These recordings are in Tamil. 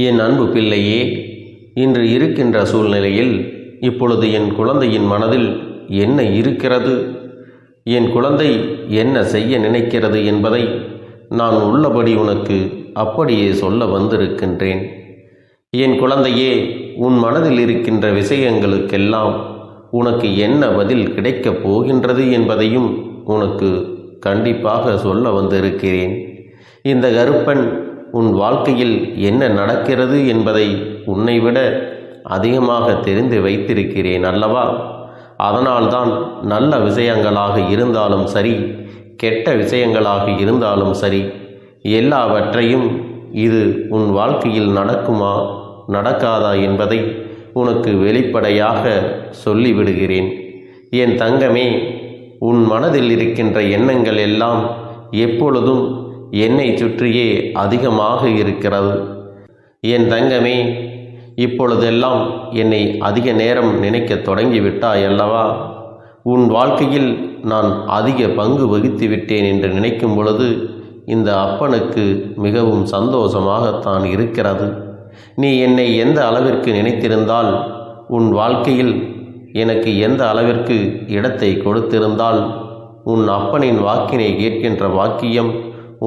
என் அன்பு பிள்ளையே, இன்று இருக்கின்ற சூழ்நிலையில் இப்பொழுது என் குழந்தையின் மனதில் என்ன இருக்கிறது, என் குழந்தை என்ன செய்ய நினைக்கிறது என்பதை நான் உள்ளபடி உனக்கு அப்படியே சொல்ல வந்திருக்கின்றேன். என் குழந்தையே, உன் மனதில் இருக்கின்ற விஷயங்களுக்கெல்லாம் உனக்கு என்ன பதில் கிடைக்கப் போகின்றது என்பதையும் உனக்கு கண்டிப்பாக சொல்ல வந்திருக்கிறேன். இந்த கருப்பன் உன் வாழ்க்கையில் என்ன நடக்கிறது என்பதை உன்னை விட அதிகமாக தெரிந்து வைத்திருக்கிறேன் அல்லவா? அதனால்தான் நல்ல விஷயங்களாக இருந்தாலும் சரி, கெட்ட விஷயங்களாக இருந்தாலும் சரி, எல்லாவற்றையும் இது உன் வாழ்க்கையில் நடக்குமா நடக்காதா என்பதை உனக்கு வெளிப்படையாக சொல்லிவிடுகிறேன். என் தங்கமே, உன் மனதில் இருக்கின்ற எண்ணங்கள் எல்லாம் எப்பொழுதும் என்னை சுற்றியே அதிகமாக இருக்கிறது. என் தங்கமே, இப்பொழுதெல்லாம் என்னை அதிக நேரம் நினைக்க தொடங்கிவிட்டாய் அல்லவா? உன் வாழ்க்கையில் நான் அதிக பங்கு வகித்து விட்டேன் என்று நினைக்கும் பொழுது இந்த அப்பனுக்கு மிகவும் சந்தோஷமாகத்தான் இருக்கிறது. நீ என்னை எந்த அளவிற்கு நினைத்திருந்தால், உன் வாழ்க்கையில் எனக்கு எந்த அளவிற்கு இடத்தை கொடுத்திருந்தால், உன் அப்பனின் வாக்கினை கேட்கின்ற வாக்கியம்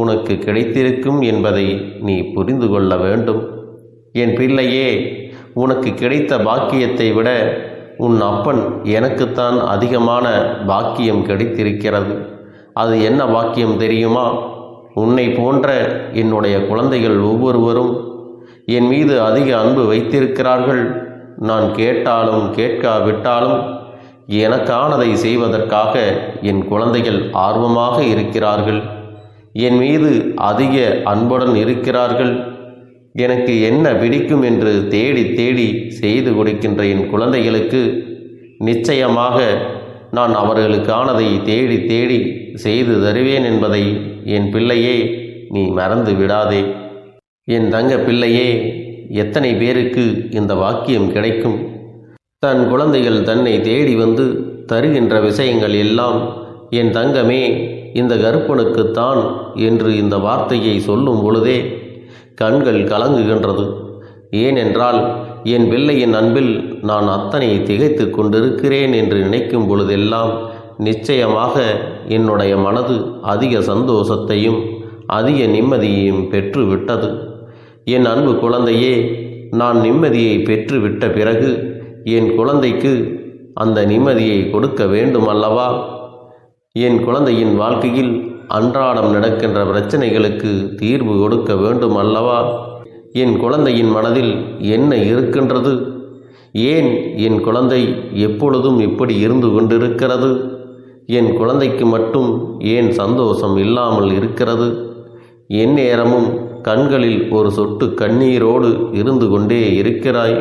உனக்கு கிடைத்திருக்கும் என்பதை நீ புரிந்து கொள்ள வேண்டும். என் பிள்ளையே, உனக்கு கிடைத்த பாக்கியத்தை விட உன் அப்பன் எனக்குத்தான் அதிகமான பாக்கியம் கிடைத்திருக்கிறது. அது என்ன பாக்கியம் தெரியுமா? உன்னை போன்ற என்னுடைய குழந்தைகள் ஒவ்வொருவரும் என் மீது அதிக அன்பு வைத்திருக்கிறார்கள். நான் கேட்டாலும் கேட்காவிட்டாலும் எனக்கானதை செய்வதற்காக என் குழந்தைகள் ஆர்வமாக இருக்கிறார்கள். என் மீது அதிக அன்புடன் இருக்கிறார்கள். எனக்கு என்ன பிடிக்கும் என்று தேடி தேடி செய்து கொடுக்கின்ற என் குழந்தைகளுக்கு நிச்சயமாக நான் அவர்களுக்கானதை தேடி தேடி செய்து தருவேன் என்பதை என் பிள்ளையே நீ மறந்து விடாதே. என் தங்க பிள்ளையே, எத்தனை பேருக்கு இந்த வாக்கியம் கிடைக்கும்? தன் குழந்தைகள் தன்னை தேடி வந்து தருகின்ற விஷயங்கள் எல்லாம் என் தங்கமே இந்த கருப்பனுக்குத்தான் என்று இந்த வார்த்தையை சொல்லும் பொழுதே கண்கள் கலங்குகின்றது. ஏனென்றால் என் பிள்ளையின் அன்பில் நான் அத்தனை திகைத்து கொண்டிருக்கிறேன் என்று நினைக்கும் பொழுதெல்லாம் நிச்சயமாக என்னுடைய மனது அதிக சந்தோஷத்தையும் அதிக நிம்மதியையும் பெற்று விட்டது. என் அன்பு குழந்தையே, நான் நிம்மதியை பெற்று விட்ட பிறகு என் குழந்தைக்கு அந்த நிம்மதியை கொடுக்க வேண்டும் அல்லவா? என் குழந்தையின் வாழ்க்கையில் அன்றாடம் நடக்கின்ற பிரச்சனைகளுக்கு தீர்வு கொடுக்க வேண்டும் அல்லவா? என் குழந்தையின் மனதில் என்ன இருக்கின்றது? ஏன் என் குழந்தை எப்பொழுதும் இப்படி இருந்து கொண்டிருக்கிறது? என் குழந்தைக்கு மட்டும் ஏன் சந்தோஷம் இல்லாமல் இருக்கிறது? எந்நேரமும் கண்களில் ஒரு சொட்டு கண்ணீரோடு இருந்து கொண்டே இருக்கிறாய்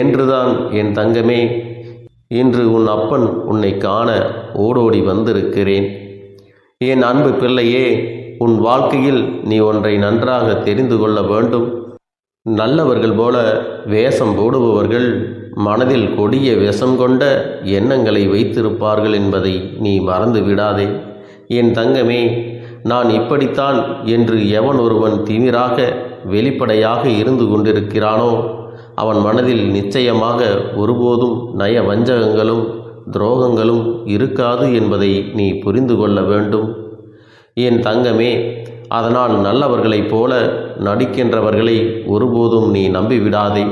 என்றுதான் என் தங்கமே இன்று உன் அப்பன் உன்னை காண ஓடோடி வந்திருக்கிறேன். என் அன்பு பிள்ளையே, உன் வாழ்க்கையில் நீ ஒன்றை நன்றாக தெரிந்து கொள்ள வேண்டும். நல்லவர்கள் போல வேஷம் போடுபவர்கள் மனதில் கொடிய விஷம் கொண்ட எண்ணங்களை வைத்திருப்பார்கள் என்பதை நீ மறந்து விடாதே. என் தங்கமே, நான் இப்படித்தான் என்று எவன் ஒருவன் திமிராக வெளிப்படையாக இருந்து கொண்டிருக்கிறானோ அவன் மனதில் நிச்சயமாக ஒருபோதும் நய வஞ்சகங்களும் துரோகங்களும் இருக்காது என்பதை நீ புரிந்து கொள்ள வேண்டும். என் தங்கமே, அதனால் நல்லவர்களைப் போல நடிக்கின்றவர்களை ஒருபோதும் நீ நம்பிவிடாதே.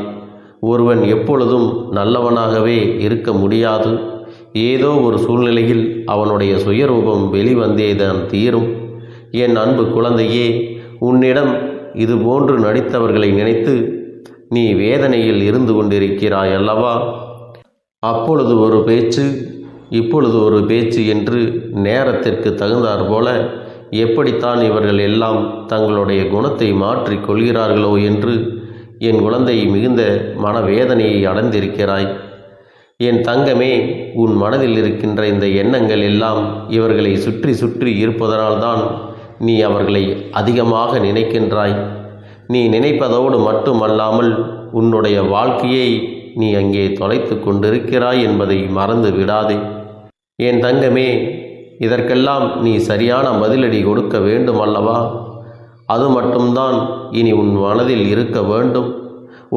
ஒருவன் எப்பொழுதும் நல்லவனாகவே இருக்க முடியாது. ஏதோ ஒரு சூழ்நிலையில் அவனுடைய சுயரூபம் வெளிவந்தேதான் தீரும். என் அன்பு குழந்தையே, உன்னிடம் இதுபோன்று நடித்தவர்களை நினைத்து நீ வேதனையில் இருந்து கொண்டிருக்கிறாய் அல்லவா? அப்பொழுது ஒரு பேச்சு, இப்பொழுது ஒரு பேச்சு என்று நேரத்திற்கு தகுந்தாற் போல எப்படித்தான் இவர்கள் எல்லாம் தங்களுடைய குணத்தை மாற்றிக் கொள்கிறார்களோ என்று என் குழந்தை மிகுந்த மனவேதனையை அடைந்திருக்கிறாய். என் தங்கமே, உன் மனதில் இருக்கின்ற இந்த எண்ணங்கள் எல்லாம் இவர்களை சுற்றி சுற்றி இருப்பதனால்தான் நீ அவர்களை அதிகமாக நினைக்கின்றாய். நீ நினைப்பதோடு மட்டுமல்லாமல் உன்னுடைய வாழ்க்கையை நீ அங்கே தொலைத்து கொண்டிருக்கிறாய் என்பதை மறந்து விடாதே. என் தங்கமே, இதற்கெல்லாம் நீ சரியான பதிலடி கொடுக்க வேண்டும் அல்லவா? அது மட்டும்தான் இனி உன் மனதில் இருக்க வேண்டும்.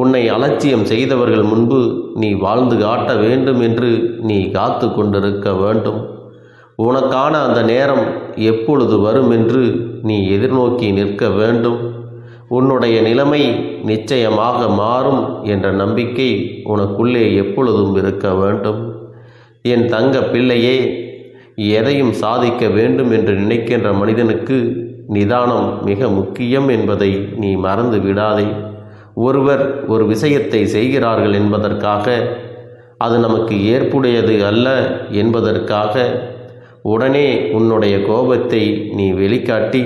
உன்னை அலட்சியம் செய்தவர்கள் முன்பு நீ வாழ்ந்து காட்ட வேண்டும் என்று நீ காத்து கொண்டிருக்க வேண்டும். உனக்கான அந்த நேரம் எப்பொழுது வரும் என்று நீ எதிர்நோக்கி நிற்க வேண்டும். உன்னுடைய நிலைமை நிச்சயமாக மாறும் என்ற நம்பிக்கை உனக்குள்ளே எப்பொழுதும் இருக்க வேண்டும். என் தங்க பிள்ளையே, எதையும் சாதிக்க வேண்டும் என்று நினைக்கின்ற மனிதனுக்கு நிதானம் மிக முக்கியம் என்பதை நீ மறந்து விடாதே. ஒருவர் ஒரு விஷயத்தை செய்கிறார்கள் என்பதற்காக, அது நமக்கு ஏற்புடையது அல்ல என்பதற்காக உடனே உன்னுடைய கோபத்தை நீ வெளிக்காட்டி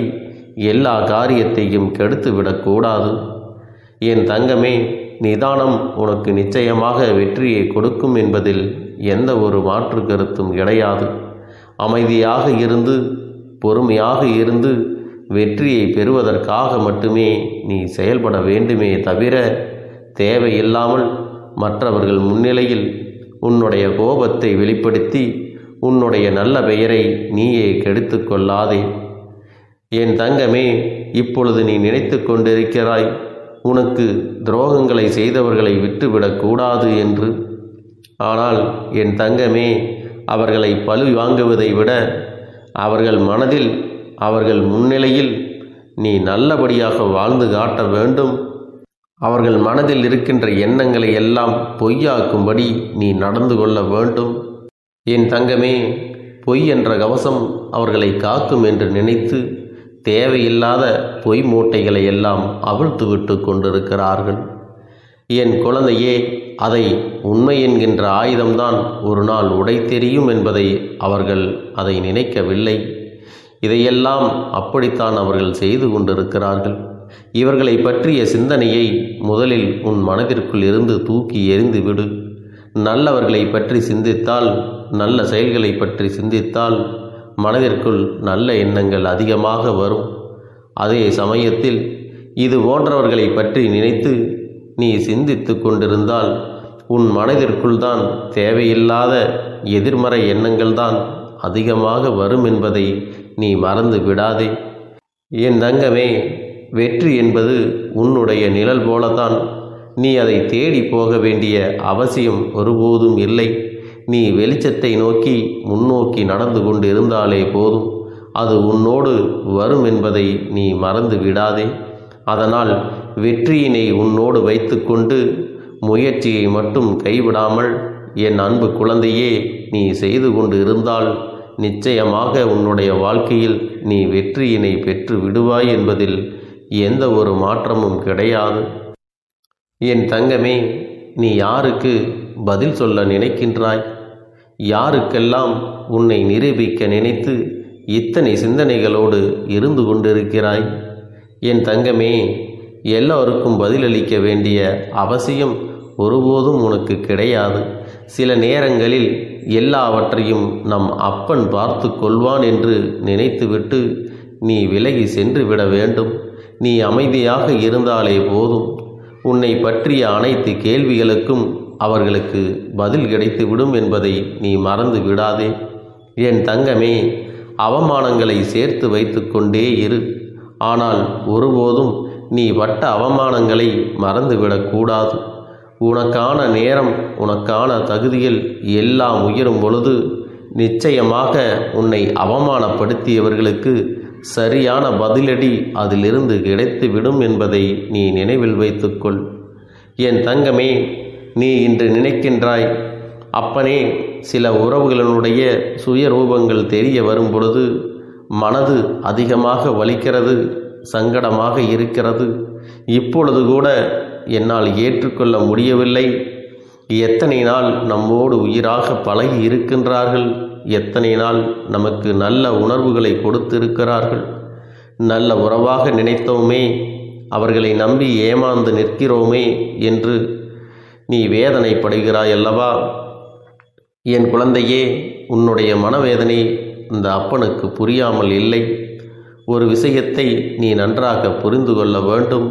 எல்லா காரியத்தையும் கெடுத்து விடக்கூடாது. என் தங்கமே, நிதானம் உனக்கு நிச்சயமாக வெற்றியை கொடுக்கும் என்பதில் எந்த ஒரு மாற்று கருத்தும் கிடையாது. அமைதியாக இருந்து பொறுமையாக இருந்து வெற்றியை பெறுவதற்காக மட்டுமே நீ செயல்பட வேண்டுமே தவிர தேவையில்லாமல் மற்றவர்கள் முன்னிலையில் உன்னுடைய கோபத்தை வெளிப்படுத்தி உன்னுடைய நல்ல பெயரை நீயே கெடுத்து கொள்ளாதே. என் தங்கமே, இப்பொழுது நீ நினைத்து கொண்டிருக்கிறாய் உனக்கு துரோகங்களை செய்தவர்களை விட்டுவிடக்கூடாது என்று. ஆனால் என் தங்கமே, அவர்களை பழி வாங்குவதை விட அவர்கள் மனதில் அவர்கள் முன்னிலையில் நீ நல்லபடியாக வாழ்ந்து காட்ட வேண்டும். அவர்கள் மனதில் இருக்கின்ற எண்ணங்களை எல்லாம் பொய்யாக்கும்படி நீ நடந்து கொள்ள வேண்டும். என் தங்கமே, பொய் என்ற கவசம் அவர்களை காக்கும் என்று நினைத்து தேவையில்லாத பொய் மூட்டைகளை எல்லாம் அவிழ்த்து விட்டு கொண்டிருக்கிறார்கள். என் குழந்தையே, அதை உண்மை என்கின்ற ஆயுதம்தான் ஒரு நாள் உடை தெரியும் என்பதை அவர்கள் அதை நினைக்கவில்லை. இதையெல்லாம் அப்படித்தான் அவர்கள் செய்து கொண்டிருக்கிறார்கள். இவர்களை பற்றிய சிந்தனையை முதலில் உன் மனதிற்குள் இருந்து தூக்கி எறிந்து விடு. நல்லவர்களை பற்றி சிந்தித்தால், நல்ல செயல்களை பற்றி சிந்தித்தால் மனதிற்குள் நல்ல எண்ணங்கள் அதிகமாக வரும். அதே சமயத்தில் இது போன்றவர்களை பற்றி நினைத்து நீ சிந்தித்து கொண்டிருந்தால் உன் மனதிற்குள் தான் தேவையில்லாத எதிர்மறை எண்ணங்கள்தான் அதிகமாக வரும் என்பதை நீ மறந்து விடாதே. என் தங்கமே, வெற்றி என்பது உன்னுடைய நிழல் போலத்தான். நீ அதை தேடி போக வேண்டிய அவசியம் ஒருபோதும் இல்லை. நீ வெளிச்சத்தை நோக்கி முன்னோக்கி நடந்து கொண்டு இருந்தாலே போதும், அது உன்னோடு வரும் என்பதை நீ மறந்து விடாதே. அதனால் வெற்றியினை உன்னோடு வைத்து கொண்டு முயற்சியை மட்டும் கைவிடாமல் என் அன்பு குழந்தையே நீ செய்து கொண்டு இருந்தால் நிச்சயமாக உன்னுடைய வாழ்க்கையில் நீ வெற்றியினை பெற்று விடுவாய் என்பதில் எந்த ஒரு மாற்றமும் கிடையாது. என் தங்கமே, நீ யாருக்கு பதில் சொல்ல நினைக்கின்றாய்? யாருக்கெல்லாம் உன்னை நிரூபிக்க நினைத்து இத்தனை சிந்தனைகளோடு இருந்து கொண்டிருக்கிறாய்? என் தங்கமே, எல்லோருக்கும் பதிலளிக்க வேண்டிய அவசியம் ஒருபோதும் உனக்கு கிடையாது. சில நேரங்களில் எல்லாவற்றையும் நம் அப்பன் பார்த்து கொள்வான் என்று நினைத்துவிட்டு நீ விலகி சென்று விட வேண்டும். நீ அமைதியாக இருந்தாலே போதும். உன்னை பற்றிய அனைத்து கேள்விகளுக்கும் அவர்களுக்கு பதில் கிடைத்துவிடும் என்பதை நீ மறந்து விடாதே. என் தங்கமே, அவமானங்களை சேர்த்து வைத்து கொண்டே இரு. ஆனால் ஒருபோதும் நீ பட்ட அவமானங்களை மறந்துவிடக்கூடாது. உனக்கான நேரம், உனக்கான தகுதியில் எல்லாம் உயரும் பொழுது நிச்சயமாக உன்னை அவமானப்படுத்தியவர்களுக்கு சரியான பதிலடி அதிலிருந்து கிடைத்துவிடும் என்பதை நீ நினைவில் வைத்துக்கொள். என் தங்கமே, நீ இன்று நினைக்கின்றாய், அப்பனே, சில உறவுகளினுடைய சுயரூபங்கள் தெரிய வரும் பொழுது மனது அதிகமாக வலிக்கிறது, சங்கடமாக இருக்கிறது. இப்பொழுது கூட என்னால் ஏற்றுக்கொள்ள முடியவில்லை. எத்தனை நாள் நம்மோடு உயிராக பழகி இருக்கின்றார்கள், எத்தனை நாள் நமக்கு நல்ல உணர்வுகளை கொடுத்திருக்கிறார்கள். நல்ல உறவாக நினைத்தோமே, அவர்களை நம்பி ஏமாந்து நிற்கிறோமே என்று நீ வேதனைப்படுகிறாய் அல்லவா? என் குழந்தையே, உன்னுடைய மனவேதனை இந்த அப்பனுக்கு புரியாமல் இல்லை. ஒரு விஷயத்தை நீ நன்றாக புரிந்து கொள்ள வேண்டும்.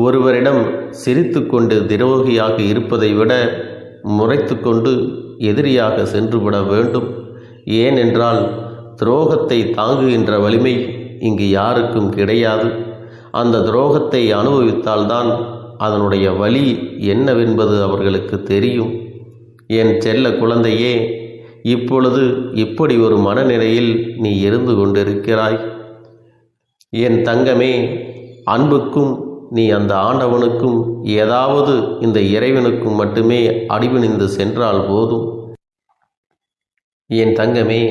ஒருவரிடம் சிரித்து கொண்டு துரோகியாக இருப்பதை விட முறைத்து கொண்டு எதிரியாக சென்றுவிட வேண்டும். ஏனென்றால் துரோகத்தை தாங்குகின்ற வலிமை இங்கு யாருக்கும் கிடையாது. அந்த துரோகத்தை அனுபவித்தால்தான் அதனுடைய வலி என்னவென்பது அவர்களுக்கு தெரியும். என் செல்ல குழந்தையே, இப்பொழுது இப்படி ஒரு மனநிலையில் நீ இருந்து கொண்டிருக்கிறாய். என் தங்கமே, அன்புக்கும் நீ அந்த ஆண்டவனுக்கும் ஏதாவது இந்த இறைவனுக்கும் மட்டுமே அடிபணிந்து சென்றால் போதும். என் தங்கமே,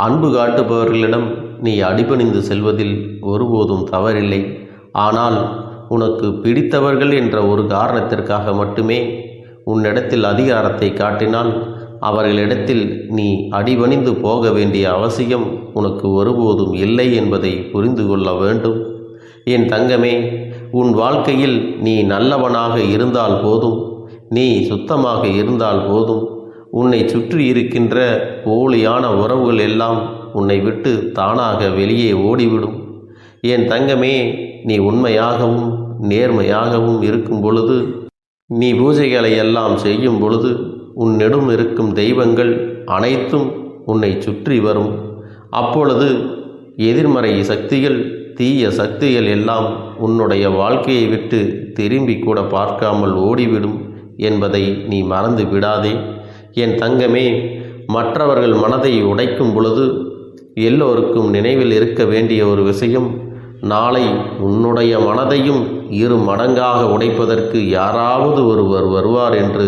அன்பு காட்டுபவர்களிடம் நீ அடிபணிந்து செல்வதில் ஒருபோதும் தவறில்லை. ஆனால் உனக்கு பிடித்தவர்கள் என்ற ஒரு காரணத்திற்காக மட்டுமே உன்னிடத்தில் அதிகாரத்தை காட்டினால் அவர்களிடத்தில் நீ அடிபணிந்து போக வேண்டிய அவசியம் உனக்கு ஒருபோதும் இல்லை என்பதை புரிந்து கொள்ள வேண்டும். என் தங்கமே, உன் வாழ்க்கையில் நீ நல்லவனாக இருந்தால் போதும், நீ சுத்தமாக இருந்தால் போதும். உன்னை சுற்றி இருக்கின்ற போலியான உறவுகள் எல்லாம் உன்னை விட்டு தானாக வெளியே ஓடிவிடும். என் தங்கமே, நீ உண்மையாகவும் நேர்மையாகவும் இருக்கும் பொழுது, நீ பூஜைகளை எல்லாம் செய்யும் பொழுது உன்னிடம் இருக்கும் தெய்வங்கள் அனைத்தும் உன்னை சுற்றி வரும். அப்பொழுது எதிர்மறை சக்திகள், தீய சக்திகள் எல்லாம் உன்னுடைய வாழ்க்கையை விட்டு திரும்பி கூட பார்க்காமல் ஓடிவிடும் என்பதை நீ மறந்து விடாதே. என் தங்கமே, மற்றவர்கள் மனதை உடைக்கும் பொழுது எல்லோருக்கும் நினைவில் இருக்க வேண்டிய ஒரு விஷயம், நாளை உன்னுடைய மனதையும் 2 மடங்காக உடைப்பதற்கு யாராவது ஒருவர் வருவார் என்று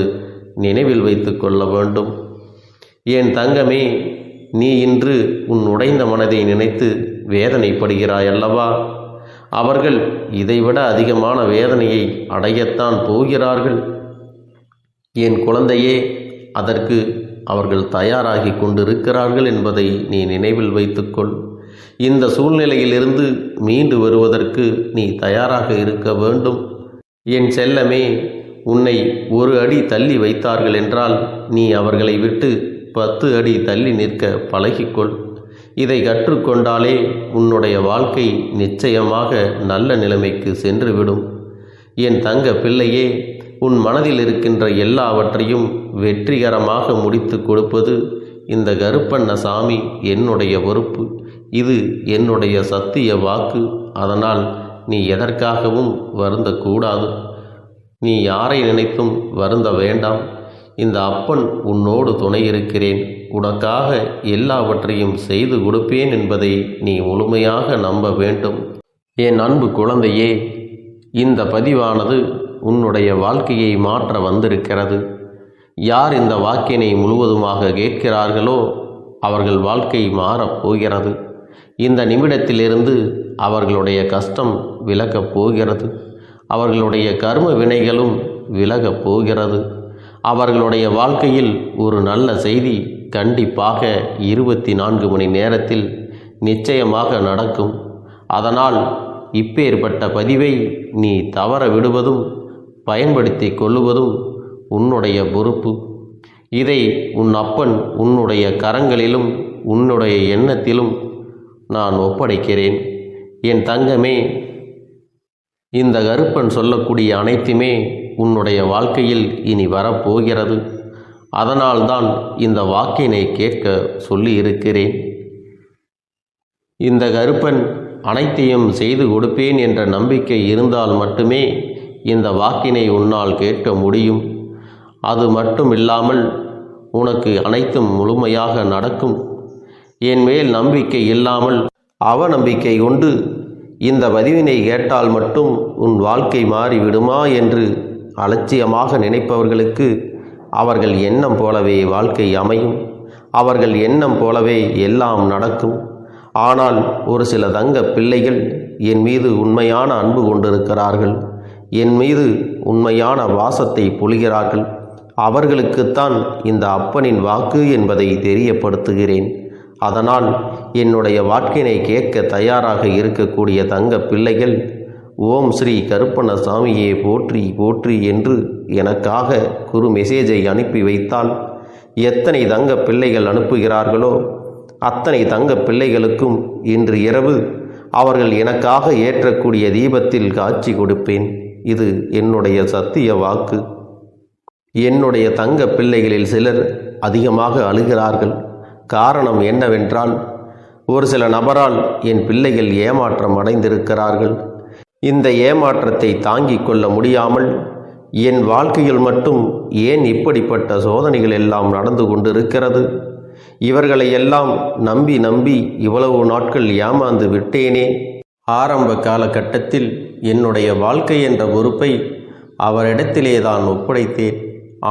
நினைவில் வைத்து கொள்ள வேண்டும். என் தங்கமே, நீ இன்று உன் உடைந்த மனதை நினைத்து வேதனைப்படுகிறாய் அல்லவா? அவர்கள் இதைவிட அதிகமான வேதனையை அடையத்தான் போகிறார்கள். என் குழந்தையே, அதற்கு அவர்கள் தயாராகி கொண்டிருக்கிறார்கள் என்பதை நீ நினைவில் வைத்துக்கொள். இந்த சூழ்நிலையிலிருந்து மீண்டு வருவதற்கு நீ தயாராக இருக்க வேண்டும். என் செல்லமே, உன்னை 1 அடி தள்ளி வைத்தார்கள் என்றால் நீ அவர்களை விட்டு 10 அடி தள்ளி நிற்க பழகிக்கொள். இதை கற்றுக்கொண்டாலே உன்னுடைய வாழ்க்கை நிச்சயமாக நல்ல நிலைமைக்கு சென்றுவிடும். என் தங்க பிள்ளையே, உன் மனதில் இருக்கின்ற எல்லாவற்றையும் வெற்றிகரமாக முடித்து கொடுப்பது இந்த கருப்பண்ணசாமி என்னுடைய பொறுப்பு. இது என்னுடைய சத்திய வாக்கு. அதனால் நீ எதற்காகவும் வருந்தக்கூடாது. நீ யாரை நினைத்தும் வருந்த வேண்டாம். இந்த அப்பன் உன்னோடு துணை இருக்கிறேன். உனக்காக எல்லாவற்றையும் செய்து கொடுப்பேன் என்பதை நீ முழுமையாக நம்ப வேண்டும். என் அன்பு குழந்தையே, இந்த பதிவானது உன்னுடைய வாழ்க்கையை மாற்ற வந்திருக்கிறது. யார் இந்த வாக்கினை முழுவதுமாக கேட்கிறார்களோ அவர்கள் வாழ்க்கை மாறப்போகிறது. இந்த நிமிடத்திலிருந்து அவர்களுடைய கஷ்டம் விலகப் போகிறது. அவர்களுடைய கர்ம வினைகளும் விலகப் போகிறது. அவர்களுடைய வாழ்க்கையில் ஒரு நல்ல செய்தி கண்டிப்பாக 24 மணி நேரத்தில் நிச்சயமாக நடக்கும். அதனால் இப்பேற்பட்ட பதிவை நீ தவற விடுவதும் பயன்படுத்தி கொள்ளுவதும் உன்னுடைய பொறுப்பு. இதை உன் அப்பன் உன்னுடைய கரங்களிலும் உன்னுடைய எண்ணத்திலும் நான் ஒப்படைக்கிறேன். என் தங்கமே, இந்த கருப்பன் சொல்லக்கூடிய அனைத்துமே உன்னுடைய வாழ்க்கையில் இனி வரப்போகிறது. அதனால்தான் இந்த வாக்கினை கேட்க சொல்லி இருக்கிறேன். இந்த கருப்பன் அனைத்தையும் செய்து கொடுப்பேன் என்ற நம்பிக்கை இருந்தால் மட்டுமே இந்த வாக்கினை உன்னால் கேட்க முடியும். அது மட்டும் இல்லாமல் உனக்கு அனைத்தும் முழுமையாக நடக்கும். என் மேல் நம்பிக்கை இல்லாமல் அவநம்பிக்கை கொண்டு இந்த பதிவினை கேட்டால் மட்டும் உன் வாழ்க்கை மாறிவிடுமா என்று அலட்சியமாக நினைப்பவர்களுக்கு அவர்கள் எண்ணம் போலவே வாழ்க்கை அமையும். அவர்கள் எண்ணம் போலவே எல்லாம் நடக்கும். ஆனால் ஒரு சில தங்க பிள்ளைகள் என் மீது உண்மையான அன்பு கொண்டிருக்கிறார்கள். என் மீது உண்மையான வாசத்தை பொழிகிறார்கள். அவர்களுக்குத்தான் இந்த அப்பனின் வாக்கு என்பதை தெரியப்படுத்துகிறேன். அதனால் என்னுடைய வாக்கினை கேட்க தயாராக இருக்கக்கூடிய தங்க பிள்ளைகள் ஓம் ஸ்ரீ கருப்பண்ணசாமியே போற்றி போற்றி என்று எனக்காக குறு மெசேஜை அனுப்பி வைத்தால் எத்தனை தங்க பிள்ளைகள் அனுப்புகிறார்களோ அத்தனை தங்க பிள்ளைகளுக்கும் இன்று இரவு அவர்கள் எனக்காக ஏற்றக்கூடிய தீபத்தில் காட்சி கொடுப்பேன். இது என்னுடைய சத்திய வாக்கு. என்னுடைய தங்க பிள்ளைகளில் சிலர் அதிகமாக அழுகிறார்கள். காரணம் என்னவென்றால் ஒரு சில நபரால் என் பிள்ளைகள் ஏமாற்றம் அடைந்திருக்கிறார்கள். இந்த ஏமாற்றத்தை தாங்கிக் கொள்ள முடியாமல் என் வாழ்க்கையில் மட்டும் ஏன் இப்படிப்பட்ட சோதனைகள் எல்லாம் நடந்து கொண்டிருக்கிறது? இவர்களை எல்லாம் நம்பி நம்பி இவ்வளவு நாட்கள் ஏமாந்து விட்டேனே. ஆரம்ப காலகட்டத்தில் என்னுடைய வாழ்க்கை என்ற பொறுப்பை அவரிடத்திலே தான் ஒப்படைத்தேன்.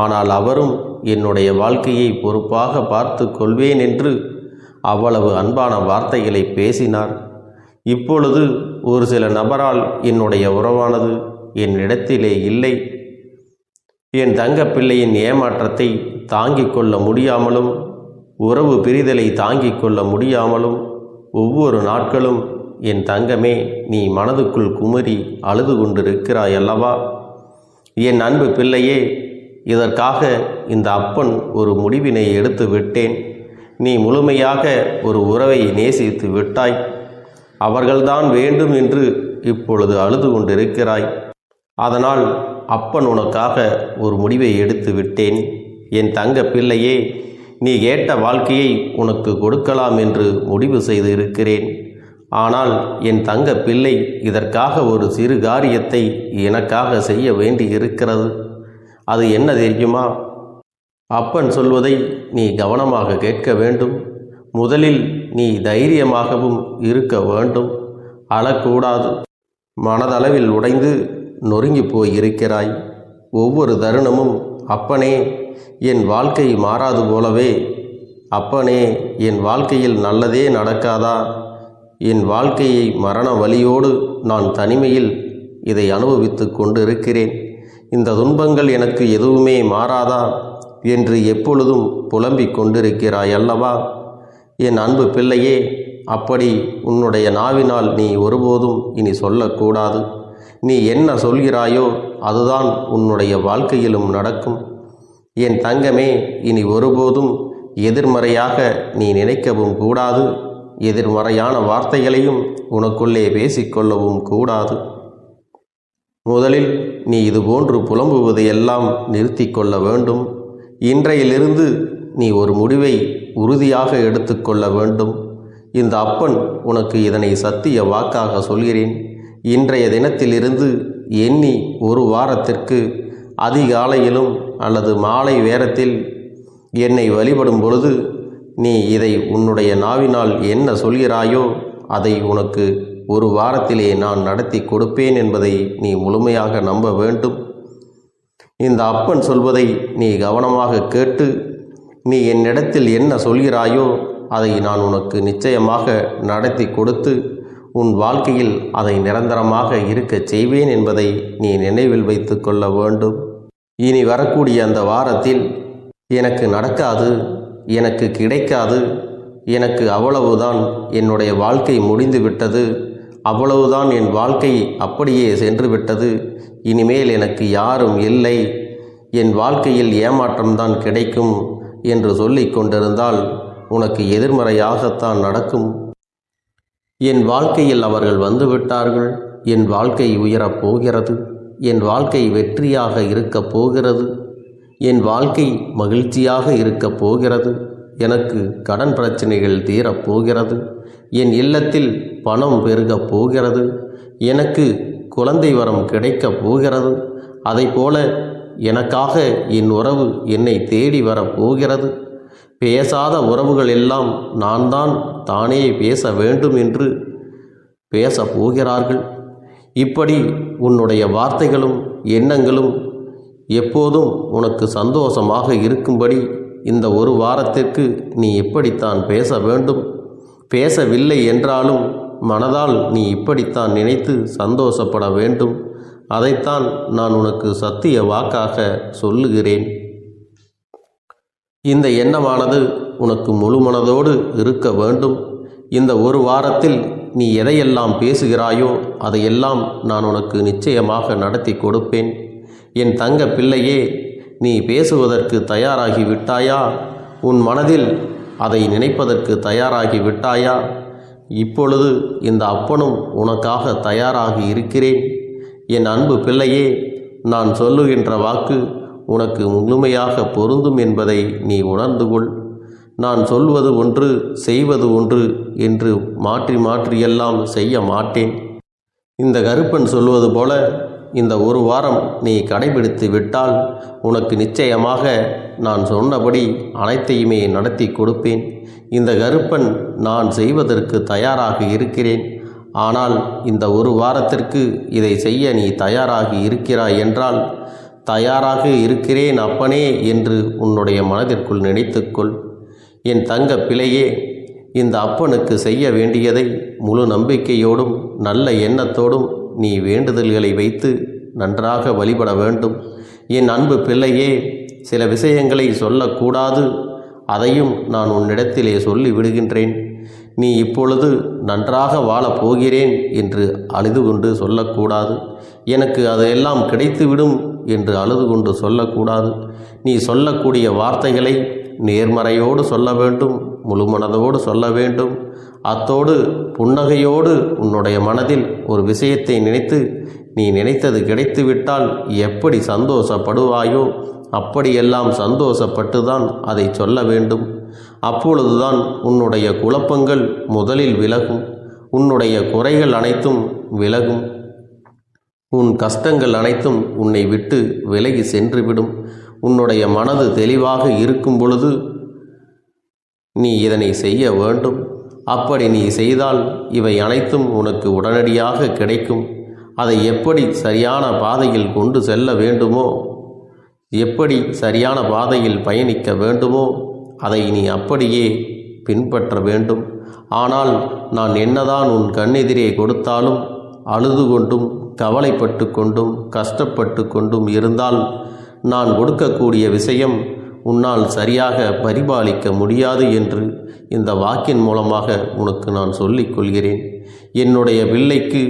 ஆனால் அவரும் என்னுடைய வாழ்க்கையை பொறுப்பாக பார்த்து கொள்வேன் என்று அவ்வளவு அன்பான வார்த்தைகளை பேசினார். இப்பொழுது ஒரு சில நபரால் என்னுடைய உறவானது என்னிடத்திலே இல்லை. என் தங்கப்பிள்ளையின் ஏமாற்றத்தை தாங்கிக் கொள்ள முடியாமலும் உறவு பிரிதலை தாங்கிக் கொள்ள முடியாமலும் ஒவ்வொரு நாட்களும் என் தங்கமே நீ மனதுக்குள் குமரி அழுது கொண்டிருக்கிறாய் அல்லவா? என் அன்பு பிள்ளையே, இதற்காக இந்த அப்பன் ஒரு முடிவினை எடுத்து விட்டேன். நீ முழுமையாக ஒரு உறவை நேசித்து விட்டாய். அவர்கள்தான் வேண்டும் என்று இப்பொழுது அழுது கொண்டிருக்கிறாய். அதனால் அப்பன் உனக்காக ஒரு முடிவை எடுத்து விட்டேன். என் தங்க பிள்ளையே, நீ கேட்ட வாழ்க்கையை உனக்கு கொடுக்கலாம் என்று முடிவு செய்து இருக்கிறேன். ஆனால் என் தங்க பிள்ளை, இதற்காக ஒரு சிறு காரியத்தை எனக்காக செய்ய வேண்டி இருக்கிறது. அது என்ன தெரியுமா? அப்பன் சொல்வதை நீ கவனமாக கேட்க வேண்டும். முதலில் நீ தைரியமாகவும் இருக்க வேண்டும். அழக்கூடாது. மனதளவில் உடைந்து நொறுங்கி போய் இருக்கிறாய். ஒவ்வொரு தருணமும் அப்பனே என் வாழ்க்கை மாறாது போலவே, அப்பனே என் வாழ்க்கையில் நல்லதே நடக்காதா, என் வாழ்க்கையை மரண வலியோடு நான் தனிமையில் இதை அனுபவித்து கொண்டிருக்கிறேன், இந்த துன்பங்கள் எனக்கு எதுவுமே மாறாதா என்று எப்பொழுதும் புலம்பிக் கொண்டிருக்கிறாய் அல்லவா? என் அன்பு பிள்ளையே, அப்படி உன்னுடைய நாவினால் நீ ஒருபோதும் இனி சொல்லக்கூடாது. நீ என்ன சொல்கிறாயோ அதுதான் உன்னுடைய வாழ்க்கையிலும் நடக்கும். என் தங்கமே, இனி ஒருபோதும் எதிர்மறையாக நீ நினைக்கவும் கூடாது. எதிர்மறையான வார்த்தைகளையும் உனக்குள்ளே பேசிக்கொள்ளவும் கூடாது. முதலில் நீ இதுபோன்று புலம்புவதை எல்லாம் நிறுத்தி கொள்ள வேண்டும். இன்றையிலிருந்து நீ ஒரு முடிவை உறுதியாக எடுத்துக்கொள்ள வேண்டும். இந்த அப்பன் உனக்கு இதனை சத்திய வாக்காக சொல்கிறேன். இன்றைய தினத்திலிருந்து எண்ணி ஒரு வாரத்திற்கு அதிகாலையிலும் அல்லது மாலை நேரத்தில் என்னை வழிபடும் பொழுது நீ இதை உன்னுடைய நாவினால் என்ன சொல்கிறாயோ அதை உனக்கு ஒரு வாரத்திலே நான் நடத்தி கொடுப்பேன் என்பதை நீ முழுமையாக நம்ப வேண்டும். இந்த அப்பன் சொல்வதை நீ கவனமாக கேட்டு நீ என்னிடத்தில் என்ன சொல்கிறாயோ அதை நான் உனக்கு நிச்சயமாக நடத்தி கொடுத்து உன் வாழ்க்கையில் அதை நிரந்தரமாக இருக்கச் செய்வேன் என்பதை நீ நினைவில் வைத்து கொள்ள வேண்டும். இனி வரக்கூடிய அந்த வாரத்தில் எனக்கு நடக்காது, எனக்கு கிடைக்காது, எனக்கு அவ்வளவுதான், என்னுடைய வாழ்க்கை முடிந்து விட்டது, அவ்வளவுதான், என் வாழ்க்கை அப்படியே சென்று விட்டது, இனிமேல் எனக்கு யாரும் இல்லை, என் வாழ்க்கையில் ஏமாற்றம்தான் கிடைக்கும் என்று சொல்லிக் கொண்டிருந்தால் உனக்கு எதிர்மறையாகத்தான் நடக்கும். என் வாழ்க்கையில் அவர்கள் வந்துவிட்டார்கள், என் வாழ்க்கை உயரப் போகிறது, என் வாழ்க்கை வெற்றியாக இருக்கப் போகிறது, என் வாழ்க்கை மகிழ்ச்சியாக இருக்கப் போகிறது, எனக்கு கடன் பிரச்சனைகள் தீரப்போகிறது, என் இல்லத்தில் பணம் பெருகப் போகிறது, எனக்கு குழந்தை வரம் கிடைக்கப் போகிறது, அதைப்போல எனக்காக என் உறவு என்னை தேடி வரப்போகிறது, பேசாத உறவுகள் எல்லாம் நான் தான் தானே பேச வேண்டும் என்று பேசப் போகிறார்கள். இப்படி உன்னுடைய வார்த்தைகளும் எண்ணங்களும் எப்போதும் உனக்கு சந்தோஷமாக இருக்கும்படி இந்த ஒரு வாரத்திற்கு நீ இப்படித்தான் பேச வேண்டும். பேசவில்லை என்றாலும் மனதால் நீ இப்படித்தான் நினைத்து சந்தோஷப்பட வேண்டும். அதைத்தான் நான் உனக்கு சத்திய வாக்காக சொல்லுகிறேன். இந்த எண்ணமானது உனக்கு முழு மனதோடு இருக்க வேண்டும். இந்த ஒரு வாரத்தில் நீ எதையெல்லாம் பேசுகிறாயோ அதையெல்லாம் நான் உனக்கு நிச்சயமாக நடத்தி கொடுப்பேன். என் தங்க பிள்ளையே, நீ பேசுவதற்கு தயாராகி விட்டாயா? உன் மனதில் அதை நினைப்பதற்கு தயாராகி விட்டாயா? இப்பொழுது இந்த அப்பனும் உனக்காக தயாராகி இருக்கிறேன். என் அன்பு பிள்ளையே, நான் சொல்லுகின்ற வாக்கு உனக்கு முழுமையாக பொருந்தும் என்பதை நீ உணர்ந்து கொள். நான் சொல்வது ஒன்று செய்வது ஒன்று என்று மாற்றி மாற்றியெல்லாம் செய்ய மாட்டேன். இந்த கருப்பன் சொல்வது போல இந்த ஒரு வாரம் நீ கடைபிடித்து விட்டால் உனக்கு நிச்சயமாக நான் சொன்னபடி அனைத்தையுமே நடத்தி கொடுப்பேன். இந்த கருப்பன் நான் செய்வதற்கு தயாராக இருக்கிறேன். ஆனால் இந்த ஒரு வாரத்திற்கு இதை செய்ய நீ தயாராகி இருக்கிறாய் என்றால், தயாராக இருக்கிறேன் அப்பனே என்று உன்னுடைய மனதிற்குள் நினைத்துக்கொள். என் தங்க பிள்ளையே, இந்த அப்பனுக்கு செய்ய வேண்டியதை முழு நம்பிக்கையோடும் நல்ல எண்ணத்தோடும் நீ வேண்டுதல்களை வைத்து நன்றாக வழிபட வேண்டும். என் அன்பு பிள்ளையே, சில விஷயங்களை சொல்லக்கூடாது, அதையும் நான் உன்னிடத்திலே சொல்லி விடுகின்றேன். நீ இப்பொழுது நன்றாக வாழப் போகிறேன் என்று அழுது கொண்டு சொல்லக்கூடாது. எனக்கு அதையெல்லாம் கிடைத்துவிடும் என்று அழுது கொண்டு சொல்லக்கூடாது. நீ சொல்லக்கூடிய வார்த்தைகளை நேர்மறையோடு சொல்ல வேண்டும், முழு மனதோடு சொல்ல வேண்டும். அத்தோடு புன்னகையோடு உன்னுடைய மனதில் ஒரு விஷயத்தை நினைத்து, நீ நினைத்தது கிடைத்துவிட்டால் எப்படி சந்தோஷப்படுவாயோ அப்படியெல்லாம் சந்தோஷப்பட்டுதான் அதை சொல்ல வேண்டும். அப்பொழுதுதான் உன்னுடைய குழப்பங்கள் முதலில் விலகும், உன்னுடைய குறைகள் அனைத்தும் விலகும், உன் கஷ்டங்கள் அனைத்தும் உன்னை விட்டு விலகி சென்றுவிடும். உன்னுடைய மனது தெளிவாக இருக்கும் பொழுது நீ இதனை செய்ய வேண்டும். அப்படி நீ செய்தால் இவை அனைத்தும் உனக்கு உடனடியாக கிடைக்கும். அதை எப்படி சரியான பாதையில் கொண்டு செல்ல வேண்டுமோ, எப்படி சரியான பாதையில் பயணிக்க வேண்டுமோ அதை நீ அப்படியே பின்பற்ற வேண்டும். ஆனால் நான் என்னதான் உன் கண்ணெதிரே கொடுத்தாலும் அழுது கொண்டும் கவலைப்பட்டு கொண்டும் கஷ்டப்பட்டு கொண்டும் இருந்தால் நான் கொடுக்கக்கூடிய விஷயம் உன்னால் சரியாக பரிபாலிக்க முடியாது என்று இந்த வாக்கின் மூலமாக உனக்கு நான் சொல்லிக் கொள்கிறேன். என்னுடைய பிள்ளைக்கு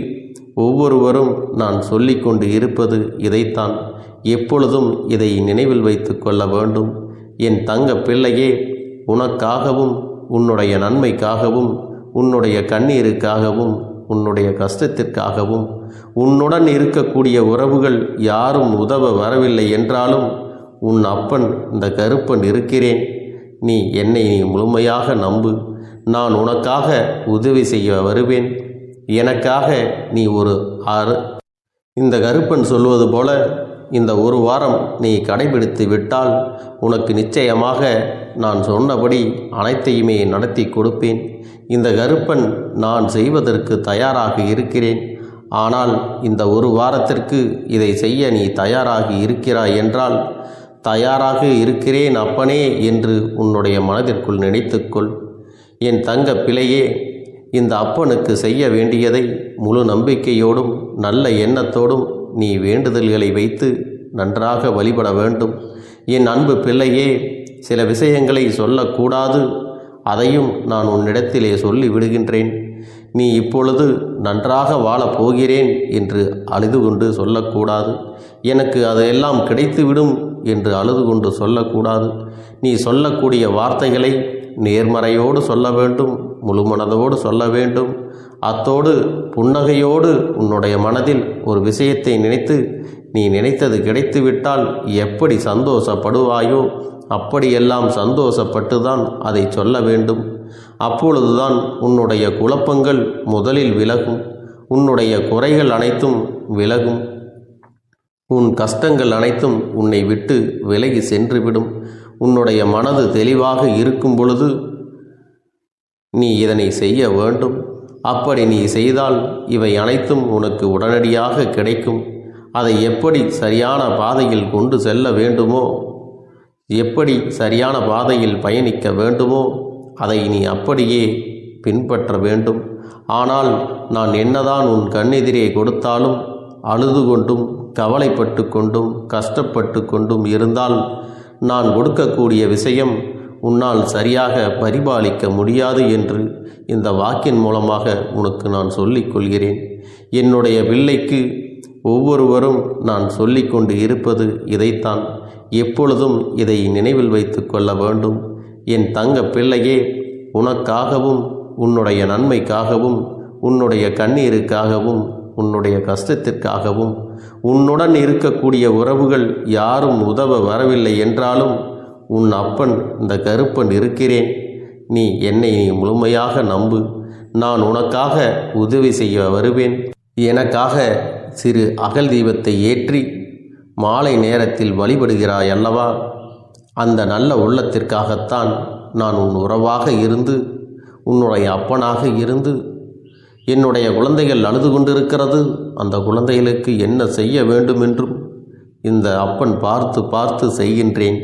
ஒவ்வொருவரும் நான் சொல்லிக்கொண்டு இருப்பது இதைத்தான். எப்பொழுதும் இதை நினைவில் வைத்து கொள்ள வேண்டும். என் தங்க பிள்ளையே, உனக்காகவும் உன்னுடைய நன்மைக்காகவும் உன்னுடைய கண்ணீருக்காகவும் உன்னுடைய கஷ்டத்திற்காகவும் உன்னுடன் இருக்கக்கூடிய உறவுகள் யாரும் உதவ வரவில்லை என்றாலும் உன் அப்பன் இந்த கருப்பன் இருக்கிறேன். நீ என்னை முழுமையாக நம்பு. நான் உனக்காக உதவி செய்ய வருவேன். எனக்காக நீ ஒரு இந்த கருப்பன் சொல்வது போல இந்த ஒரு வாரம் நீ கடைபிடித்து விட்டால் உனக்கு நிச்சயமாக நான் சொன்னபடி அனைத்தையுமே நடத்தி கொடுப்பேன். இந்த கருப்பன் நான் செய்வதற்கு தயாராக இருக்கிறேன். ஆனால் இந்த ஒரு வாரத்திற்கு இதை செய்ய நீ தயாராகி இருக்கிறாய் என்றால், தயாராக இருக்கிறேன் அப்பனே என்று உன்னுடைய மனதிற்குள் நினைத்துக்கொள். என் தங்க பிள்ளையே, இந்த அப்பனுக்கு செய்ய வேண்டியதை முழு நம்பிக்கையோடும் நல்ல எண்ணத்தோடும் நீ வேண்டுதல்களை வைத்து நன்றாக வழிபட வேண்டும். என் அன்பு பிள்ளையே, சில விஷயங்களை சொல்லக்கூடாது, அதையும் நான் உன்னிடத்திலே சொல்லி விடுகின்றேன். நீ இப்பொழுது நன்றாக வாழப் போகிறேன் என்று அழுது கொண்டு சொல்லக்கூடாது. எனக்கு அதையெல்லாம் கிடைத்துவிடும் என்று அழுது கொண்டு சொல்லக்கூடாது. நீ சொல்லக்கூடிய வார்த்தைகளை நேர்மறையோடு சொல்ல வேண்டும், முழு மனதோடு சொல்ல வேண்டும். அத்தோடு புன்னகையோடு உன்னுடைய மனதில் ஒரு விஷயத்தை நினைத்து, நீ நினைத்தது கிடைத்துவிட்டால் எப்படி சந்தோஷப்படுவாயோ அப்படியெல்லாம் சந்தோஷப்பட்டுதான் அதை சொல்ல வேண்டும். அப்பொழுதுதான் உன்னுடைய குழப்பங்கள் முதலில் விலகும், உன்னுடைய குறைகள் அனைத்தும் விலகும், உன் கஷ்டங்கள் அனைத்தும் உன்னை விட்டு விலகி சென்றுவிடும். உன்னுடைய மனது தெளிவாக இருக்கும் பொழுது நீ இதனை செய்ய வேண்டும். அப்படி நீ செய்தால் இவை அனைத்தும் உனக்கு உடனடியாக கிடைக்கும். அதை எப்படி சரியான பாதையில் கொண்டு செல்ல வேண்டுமோ, எப்படி சரியான பாதையில் பயணிக்க வேண்டுமோ அதை நீ அப்படியே பின்பற்ற வேண்டும். ஆனால் நான் என்னதான் உன் கண்ணெதிரே கொடுத்தாலும் அழுது கொண்டும் கவலைப்பட்டு கொண்டும் கஷ்டப்பட்டு கொண்டும் இருந்தால் நான் கொடுக்கக்கூடிய விஷயம் உன்னால் சரியாக பரிபாலிக்க முடியாது என்று இந்த வாக்கின் மூலமாக உனக்கு நான் சொல்லிக் கொள்கிறேன். என்னுடைய பிள்ளைக்கு ஒவ்வொருவரும் நான் சொல்லிக்கொண்டு இருப்பது இதைத்தான். எப்பொழுதும் இதை நினைவில் வைத்து கொள்ள வேண்டும். என் தங்க பிள்ளையே, உனக்காகவும் உன்னுடைய நன்மைக்காகவும் உன்னுடைய கண்ணீருக்காகவும் உன்னுடைய கஷ்டத்திற்காகவும் உன்னுடன் இருக்கக்கூடிய உறவுகள் யாரும் உதவ வரவில்லை என்றாலும் உன் அப்பன் இந்த கருப்பன் இருக்கிறேன். நீ என்னை முழுமையாக நம்பு. நான் உனக்காக உதவி செய்ய வருவேன். எனக்காக சிறு அகல் தீபத்தை ஏற்றி மாலை நேரத்தில் வழிபடுகிறாய் அல்லவா? அந்த நல்ல உள்ளத்திற்காகத்தான் நான் உன் உறவாக இருந்து, உன்னுடைய அப்பனாக இருந்து, என்னுடைய குழந்தைகள் அழுது கொண்டிருக்கிறது, அந்த குழந்தைகளுக்கு என்ன செய்ய வேண்டும் என்றும் இந்த அப்பன் பார்த்து பார்த்து செய்கின்றேன்.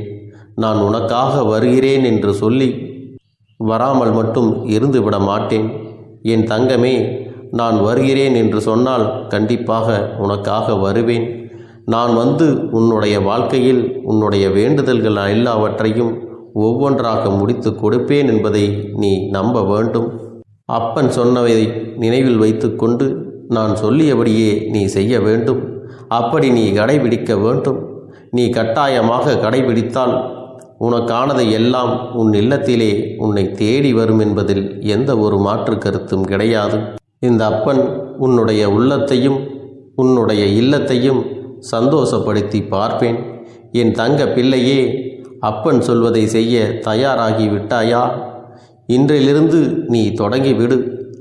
நான் உனக்காக வருகிறேன் என்று சொல்லி வராமல் மட்டும் இருந்துவிட மாட்டேன். என் தங்கமே, நான் வருகிறேன் என்று சொன்னால் கண்டிப்பாக உனக்காக வருவேன். நான் வந்து உன்னுடைய வாழ்க்கையில் உன்னுடைய வேண்டுதல்கள் எல்லாவற்றையும் ஒவ்வொன்றாக முடித்து கொடுப்பேன் என்பதை நீ நம்ப வேண்டும். அப்பன் சொன்னதை நினைவில் வைத்து கொண்டு நான் சொல்லியபடியே நீ செய்ய வேண்டும். அப்படி நீ கடைபிடிக்க வேண்டும். நீ கட்டாயமாக கடைபிடித்தால் உனக்கானதை எல்லாம் உன் இல்லத்திலே உன்னை தேடி வரும் என்பதில் எந்த ஒரு மாற்று கருத்தும் கிடையாது. இந்த அப்பன் உன்னுடைய உள்ளத்தையும் உன்னுடைய இல்லத்தையும் சந்தோஷப்படுத்தி பார்ப்பேன். என் தங்க பிள்ளையே, அப்பன் சொல்வதை செய்ய தயாராகி விட்டாயா? இன்றிலிருந்து நீ தொடங்கிவிடு.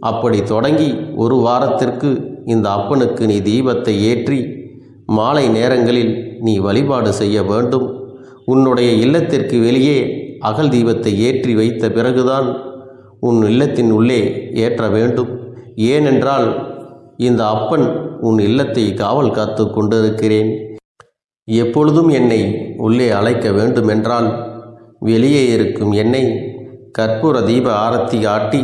அப்படி தொடங்கி ஒரு வாரத்திற்கு இந்த அப்பனுக்கு நீ தீபத்தை ஏற்றி மாலை நேரங்களில் நீ வழிபாடு செய்ய வேண்டும். உன்னுடைய இல்லத்திற்கு வெளியே அகல் தீபத்தை ஏற்றி வைத்த பிறகுதான் உன் இல்லத்தின் உள்ளே ஏற்ற வேண்டும். ஏனென்றால் இந்த அப்பன் உன் இல்லத்தை காவல் காத்து கொண்டிருக்கிறேன். எப்பொழுதும் என்னை உள்ளே அழைக்க வேண்டுமென்றால் வெளியே இருக்கும் என்னை கற்பூர தீப ஆரத்தி காட்டி,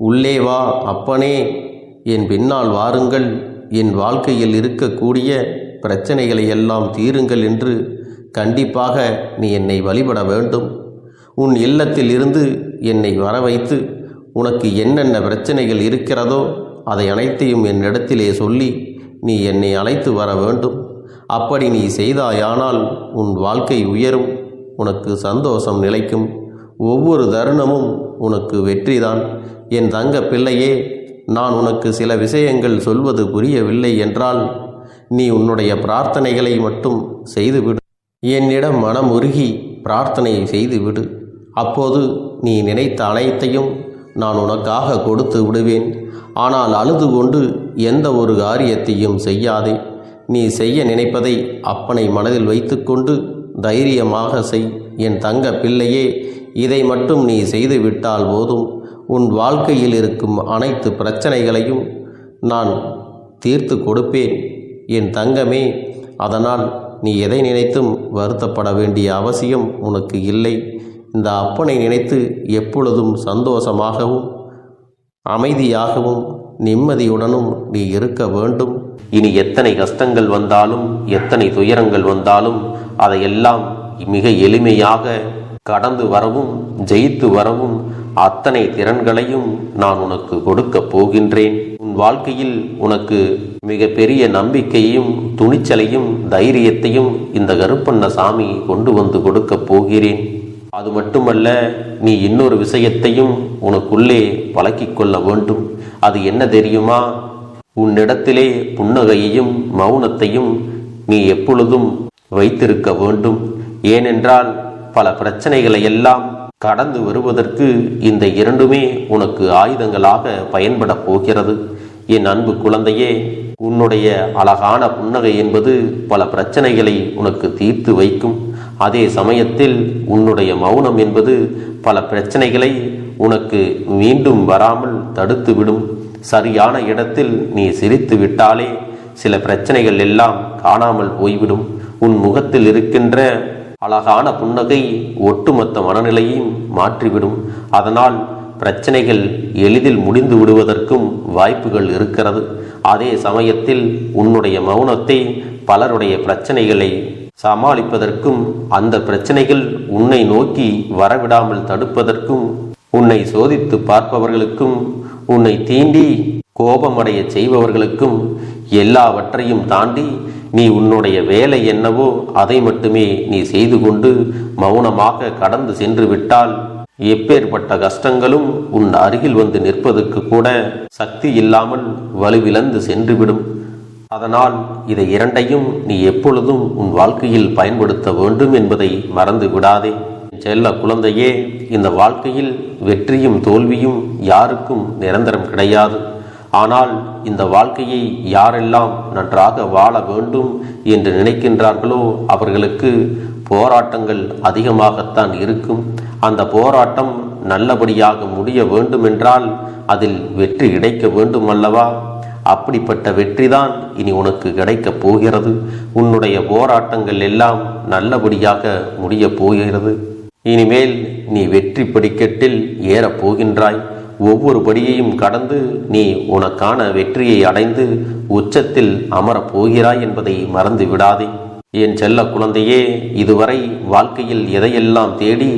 உள்ளே வா அப்பனே, என் பின்னால் வாருங்கள், என் வாழ்க்கையில் இருக்கக்கூடிய பிரச்சனைகளை எல்லாம் தீருங்கள் என்று கண்டிப்பாக நீ என்னை வழிபட வேண்டும். உன் இல்லத்தில் இருந்து என்னை வர வைத்து உனக்கு என்னென்ன பிரச்சனைகள் இருக்கிறதோ அதை அனைத்தையும் என்னிடத்திலே சொல்லி நீ என்னை அழைத்து வர வேண்டும். அப்படி நீ செய்தாயானால் உன் வாழ்க்கை உயரும், உனக்கு சந்தோஷம் நிலைக்கும், ஒவ்வொரு தருணமும் உனக்கு வெற்றிதான். என் தங்க பிள்ளையே, நான் உனக்கு சில விஷயங்கள் சொல்வது புரியவில்லை என்றால் நீ உன்னுடைய பிரார்த்தனைகளை மட்டும் செய்துவிடு. என்னிடம் மனமுருகி பிரார்த்தனை செய்துவிடு. அப்போது நீ நினைத்த அனைத்தையும் நான் உனக்காக கொடுத்து விடுவேன். ஆனால் அழுது கொண்டு எந்த ஒரு காரியத்தையும் செய்யாதே. நீ செய்ய நினைப்பதை அப்பனை மனதில் வைத்துக்கொண்டு தைரியமாக செய். என் தங்க பிள்ளையே, இதை மட்டும் நீ செய்துவிட்டால் போதும். உன் வாழ்க்கையில் இருக்கும் அனைத்து பிரச்சனைகளையும் நான் தீர்த்து கொடுப்பேன் என் தங்கமே. அதனால் நீ எதை நினைத்தும் வருத்தப்பட வேண்டிய அவசியம் உனக்கு இல்லை. இந்த அப்பனை நினைத்து எப்பொழுதும் சந்தோஷமாகவும் அமைதியாகவும் நிம்மதியுடனும் நீ இருக்க வேண்டும். இனி எத்தனை கஷ்டங்கள் வந்தாலும் எத்தனை துயரங்கள் வந்தாலும் அதையெல்லாம் மிக எளிமையாக கடந்து வரவும் ஜெயித்து வரவும் அத்தனை திறன்களையும் நான் உனக்கு கொடுக்க போகின்றேன். உன் வாழ்க்கையில் உனக்கு மிக பெரிய நம்பிக்கையும் துணிச்சலையும் தைரியத்தையும் இந்த கருப்பண்ணசாமி கொண்டு வந்து கொடுக்க போகிறேன். அது மட்டுமல்ல, நீ இன்னொரு விஷயத்தையும் உனக்குள்ளே பழக்கிக் கொள்ள வேண்டும். அது என்ன தெரியுமா? உன்னிடத்திலே புன்னகையையும் மௌனத்தையும் நீ எப்பொழுதும் வைத்திருக்க வேண்டும். ஏனென்றால் பல பிரச்சனைகளை எல்லாம் கடந்து வருவதற்கு இந்த இரண்டுமே உனக்கு ஆயுதங்களாக பயன்பட போகிறது. என் அன்பு குழந்தையே, உன்னுடைய அழகான புன்னகை என்பது பல பிரச்சனைகளை உனக்கு தீர்த்து வைக்கும். அதே சமயத்தில் உன்னுடைய மௌனம் என்பது பல பிரச்சனைகளை உனக்கு மீண்டும் வராமல் தடுத்து விடும். சரியான இடத்தில் நீ சிரித்து விட்டாலே சில பிரச்சனைகள் எல்லாம் காணாமல் போய்விடும். உன் முகத்தில் இருக்கின்ற அழகான புன்னகை ஒட்டுமொத்த மனநிலையும் மாற்றிவிடும். அதனால் பிரச்சனைகள் எளிதில் முடிந்து விடுவதற்கும் வாய்ப்புகள் இருக்கிறது. அதே சமயத்தில் உன்னுடைய மௌனத்தை பலருடைய பிரச்சனைகளை சமாளிப்பதற்கும் அந்த பிரச்சனைகள் உன்னை நோக்கி வரவிடாமல் தடுப்பதற்கும் உன்னை சோதித்து பார்ப்பவர்களுக்கும் உன்னை தீண்டி கோபமடைய செய்பவர்களுக்கும் எல்லாவற்றையும் தாண்டி நீ உன்னுடைய வேலை என்னவோ அதை மட்டுமே நீ செய்து கொண்டு மௌனமாக கடந்து சென்று விட்டால் எப்பேற்பட்ட கஷ்டங்களும் உன் அருகில் வந்து நிற்பதற்கு கூட சக்தி இல்லாமல் வலுவிழந்து சென்றுவிடும். அதனால் இதை இரண்டையும் நீ எப்பொழுதும் உன் வாழ்க்கையில் பயன்படுத்த வேண்டும் என்பதை மறந்து விடாதே. செல்ல குழந்தையே, இந்த வாழ்க்கையில் வெற்றியும் தோல்வியும் யாருக்கும் நிரந்தரம் கிடையாது. ஆனால் இந்த வாழ்க்கையை யாரெல்லாம் நன்றாக வாழ வேண்டும் என்று நினைக்கின்றார்களோ அவர்களுக்கு போராட்டங்கள் அதிகமாகத்தான் இருக்கும். அந்த போராட்டம் நல்லபடியாக முடிய வேண்டுமென்றால் அதில் வெற்றி கிடைக்க வேண்டும் அல்லவா? அப்படிப்பட்ட வெற்றிதான் இனி உனக்கு கிடைக்கப் போகிறது. உன்னுடைய போராட்டங்கள் எல்லாம் நல்லபடியாக முடியப் போகிறது. இனிமேல் நீ வெற்றி படிக்கட்டில் ஏறப் போகின்றாய். ஒவ்வொரு படியையும் கடந்து நீ உனக்கான வெற்றியை அடைந்து உச்சத்தில் அமரப் போகிறாய் என்பதை மறந்து விடாதே. என் செல்ல குழந்தையே, இதுவரை வாழ்க்கையில் எதையெல்லாம் தேடி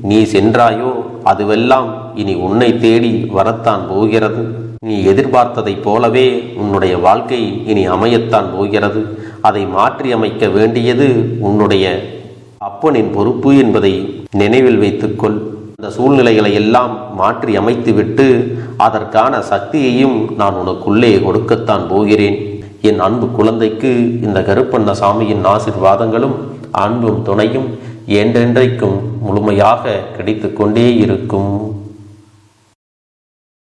நீ சென்றாயோ அதுவெல்லாம் இனி உன்னை தேடி வரத்தான் போகிறது. நீ எதிர்பார்த்ததைப் போலவே உன்னுடைய வாழ்க்கை இனி அமையத்தான் போகிறது. அதை மாற்றி அமைக்க வேண்டியது உன்னுடைய அப்பனின் பொறுப்பு என்பதை நினைவில் வைத்துக்கொள். அந்த சூழ்நிலைகளை எல்லாம் மாற்றி அமைத்துவிட்டு அதற்கான சக்தியையும் நான் உனக்குள்ளே கொடுக்கத்தான் போகிறேன். என் அன்பு குழந்தைக்கு இந்த கருப்பண்ணசாமியின் ஆசீர்வாதங்களும் அன்பும் துணையும் என்றென்றைக்கும் முழுமையாக கிடைத்து கொண்டே இருக்கும்.